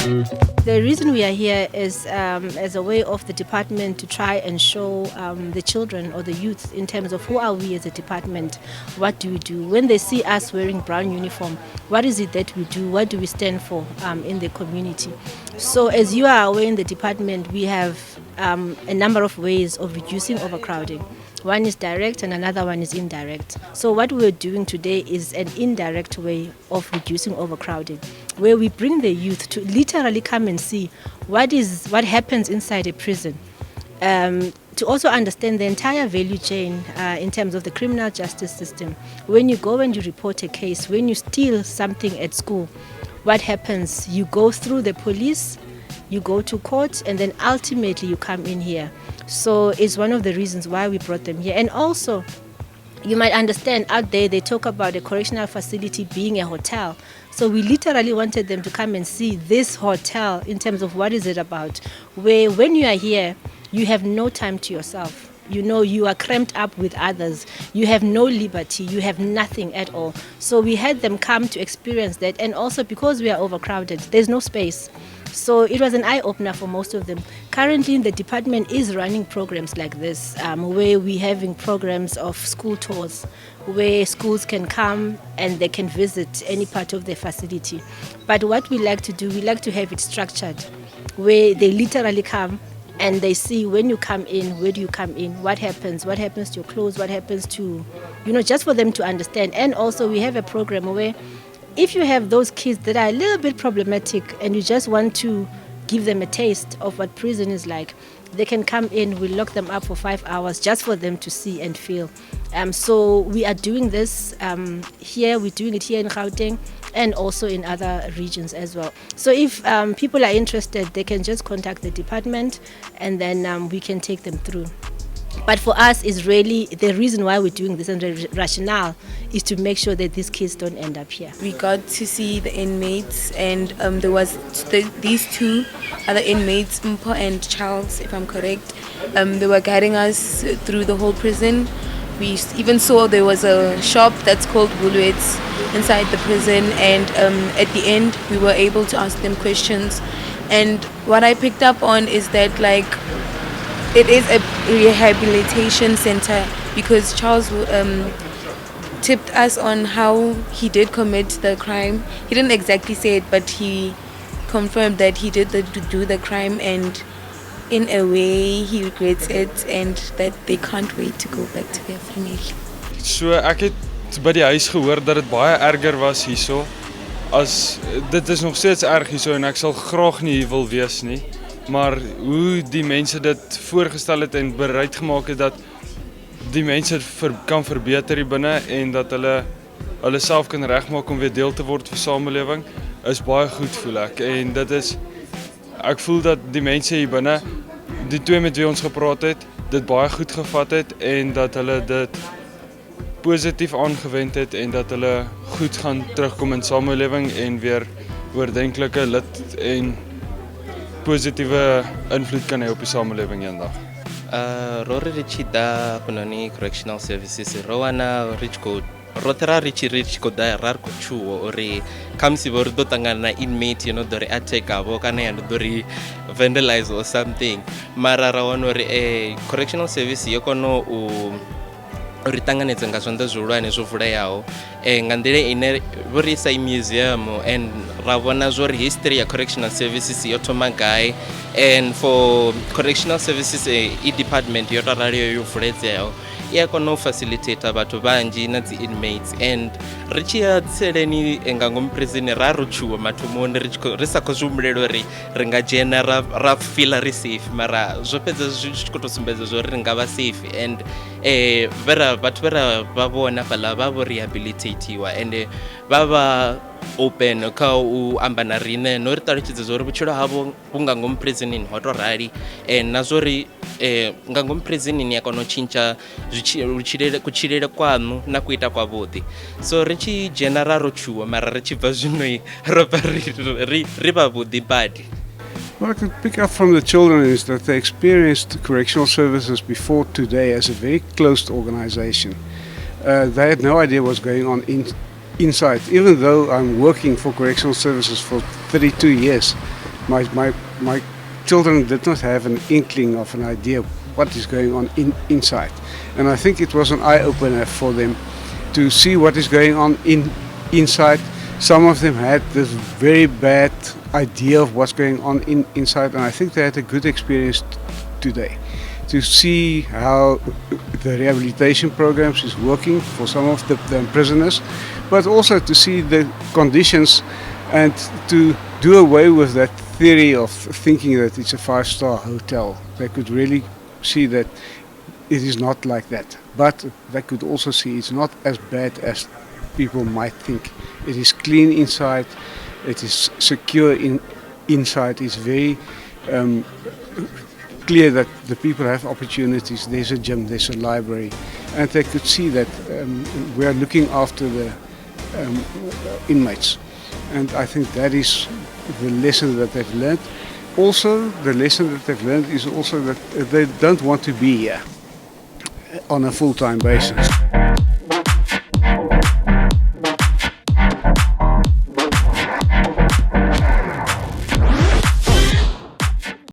The reason we are here is as a way of the department to try and show the children or the youth in terms of who are we as a department, what do we do. When they see us wearing brown uniform, what is it that we do, what do we stand for in the community. So as you are aware in the department, we have a number of ways of reducing overcrowding. One is direct and another one is indirect. So what we're doing today is an indirect way of reducing overcrowding, where we bring the youth to literally come and see what happens inside a prison, to also understand the entire value chain in terms of the criminal justice system. When you go and you report a case, when you steal something at school, what happens? You go through the police, you go to court, and then ultimately you come in here. So it's one of the reasons why we brought them here. And also, you might understand out there they talk about a correctional facility being a hotel. So we literally wanted them to come and see this hotel in terms of what is it about, where when you are here, you have no time to yourself. You know, you are cramped up with others. You have no liberty. You have nothing at all. So we had them come to experience that. And also because we are overcrowded, there's no space. So it was an eye-opener for most of them. Currently, the department is running programs like this, where we're having programs of school tours, where schools can come and they can visit any part of the facility. But what we like to do, we like to have it structured, where they literally come and they see when you come in, where do you come in, what happens to your clothes, what happens to, just for them to understand. And also we have a program where if you have those kids that are a little bit problematic and you just want to give them a taste of what prison is like, they can come in, we lock them up for 5 hours just for them to see and feel. So we are doing this here, we're doing it here in Gauteng and also in other regions as well. So if people are interested, they can just contact the department and then we can take them through. But for us, is really the reason why we're doing this and the rationale is to make sure that these kids don't end up here. We got to see the inmates, and there was these two other inmates, Mpo and Charles, if I'm correct. They were guiding us through the whole prison. We even saw there was a shop that's called Woolworths inside the prison, and at the end we were able to ask them questions. And what I picked up on is that it is a rehabilitation center, because Charles tipped us on how he did commit the crime. He didn't exactly say it, but he confirmed that he did do the crime, and in a way he regrets it and that they can't wait to go back to their family. So ek het by die huis gehoor dat dit baie erger was hierso. Dit is nog steeds erg hierso en ek sal graag nie hier wil wees nie. Maar hoe die mense dit voorgestel het en bereid gemaak het dat die mense kan verbeter hier binne en dat hulle self kan regmaak om weer deel te word van samelewing, is baie goed, voel ek. En ek voel dat die mense hier binne, die twee met wie ons gepraat het, dit baie goed gevat het en dat hulle dit positief aangewend het en dat hulle goed gaan terugkom in samelewing en weer oordentlike lid en positiewe invloed kan hê op die samelewing eendag. Rori richida kunani correctional services rowana rotera richi da rarko chuo ori kamsi vor do tangana inmate dori attack abo kana ya dori vandalize or something mara rawano ri correctional service yokono uri tanganedza nga zwanḓa zwihulwane zwo vulayaho nga nḓila ine vho ri isa museum and ra vhona zwo ri history ya correctional services yo thoma gai, and for correctional services department yo raraliyo yo vuledzeaho i a kona u facilitate vhathu vhanzhi na dzi inmates. And ri tshi ya tseleni nga ngomu prison ra ro tshuwa mathomoni ri sa khou zwi humbulela uri ri nga dzhena ra feel ri safe, mara zwo fhedza zwi tshi khou tou sumbedza zwo ri nga vha safe. And vhathu vhera vha vhona fhaḽa vha vho rehabilitatiwa and vha vha open kha u amba na riṋe no ri ṱalutshedza zwo ri vhutshilo havho vhu nga ngomu prisonini ho tou rali, na zwo ri nga ngomu prisonini ya kona u tshintsha kutshilele kwanu na kuita kwavhuḓi. So ri tshi dzhena ra ro tshuwa mara ri tshi bva zwino ro bva ri vhavhuḓi badi. What I could pick up from the children is that they experienced correctional services before today as a very closed organization. They had no idea what's going on inside. Even though I'm working for correctional services for 32 years, my children did not have an inkling of an idea what is going on inside. And I think it was an eye-opener for them to see what is going on inside. Some of them had this very bad idea of what's going on inside, and I think they had a good experience today to see how the rehabilitation programs is working for some of the prisoners, but also to see the conditions and to do away with that theory of thinking that it's a five-star hotel. They could really see that it is not like that, but they could also see it's not as bad as people might think. It is clean inside, it is secure inside, it's very clear that the people have opportunities. There's a gym, there's a library, and they could see that we are looking after the inmates. And I think that is the lesson that they've learned. Also, the lesson that they've learned is also that they don't want to be here on a full-time basis.